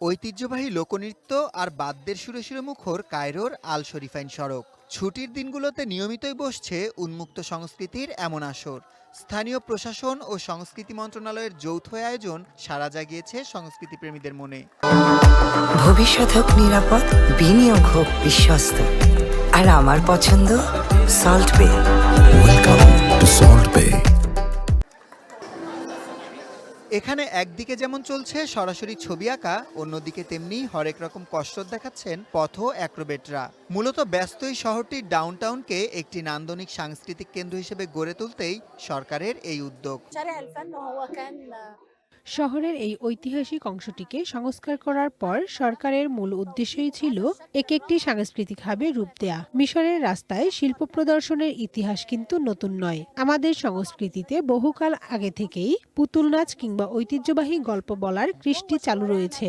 ঐতিহ্যবাহী লোকনৃত্য আর বাদ্যের সুরে সুরে মুখর কায়রোর আল শরিফাইন সড়ক। ছুটির দিনগুলোতে নিয়মিতই বসছে উন্মুক্ত সংস্কৃতির এমন আসর। স্থানীয় প্রশাসন ও সংস্কৃতি মন্ত্রণালয়ের যৌথ আয়োজন সাড়া জাগিয়েছে সংস্কৃতিপ্রেমীদের মনে। ভবিষ্যৎ হোক নিরাপদ, বিনিয়োগ হোক বিশ্বস্ত, আর আমার পছন্দ সল্ট বে। ওয়েলকাম টু সল্ট বে। এখানে একদিকে যেমন চলছে সরাসরি ছবি আঁকা, অন্যদিকে তেমনি হরেক রকম কসরত দেখাচ্ছেন পথ অ্যাক্রোবেটরা। মূলত ব্যস্ত এই শহরটির ডাউনটাউনকে একটি নান্দনিক সাংস্কৃতিক কেন্দ্র হিসেবে গড়ে তুলতেই সরকারের এই উদ্যোগ। শহরের এই ঐতিহাসিক অংশটিকে সংস্কার করার পর সরকারের মূল উদ্দেশ্যই ছিল একে একটি সাংস্কৃতিক হাবে রূপ দেয়া। মিশরের রাস্তায় শিল্প প্রদর্শনের ইতিহাস কিন্তু নতুন নয়। আমাদের সংস্কৃতিতে বহুকাল আগে থেকেই পুতুল নাচ কিংবা ঐতিহ্যবাহী গল্প বলার কৃষ্টি চালু রয়েছে।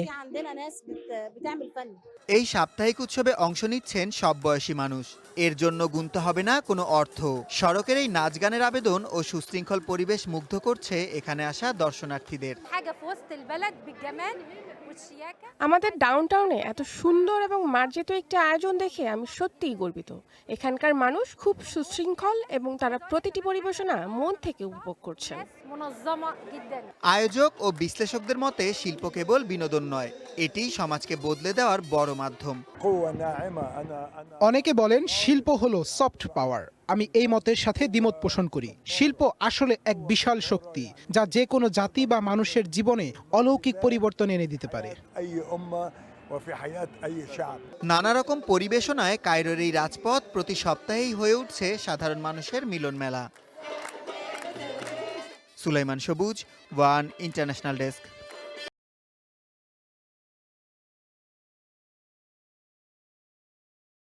এই সাপ্তাহিক উৎসবে অংশ নিচ্ছেন সব বয়সী মানুষ। এর জন্য গুনতে হবে না কোনো অর্থ। সড়কের এই নাচ গানের আবেদন ও সুশৃঙ্খল পরিবেশ মুগ্ধ করছে এখানে আসা দর্শনার্থীদের। আমাদের ডাউনটাউনে এত সুন্দর এবং মার্জিত একটি আয়োজন দেখে আমি সত্যিই গর্বিত। এখানকার মানুষ খুব সুশৃঙ্খল এবং তারা প্রতিটি পরিবেশনা মন থেকে উপভোগ করছেন। আয়োজক ও বিশ্লেষকদের মতে শিল্প কেবল বিনোদন নয়, এটি সমাজকে বদলে দেওয়ার বড় মাধ্যম। অনেকে বলেন শিল্প হলো সফট পাওয়ার। আমি এই মতের সাথে দ্বিমত পোষণ করি। শিল্প আসলে এক বিশাল শক্তি, যা যে কোনো জাতি বা মানুষের জীবনে অলৌকিক পরিবর্তন এনে দিতে পারে। নানা রকম পরিবেশনায় কায়রোর এই রাজপথ প্রতি সপ্তাহেই হয়ে উঠছে সাধারণ মানুষের মিলন মেলা। সুলাইমান সবুজ, ওয়ান ইন্টারন্যাশনাল ডেস্ক।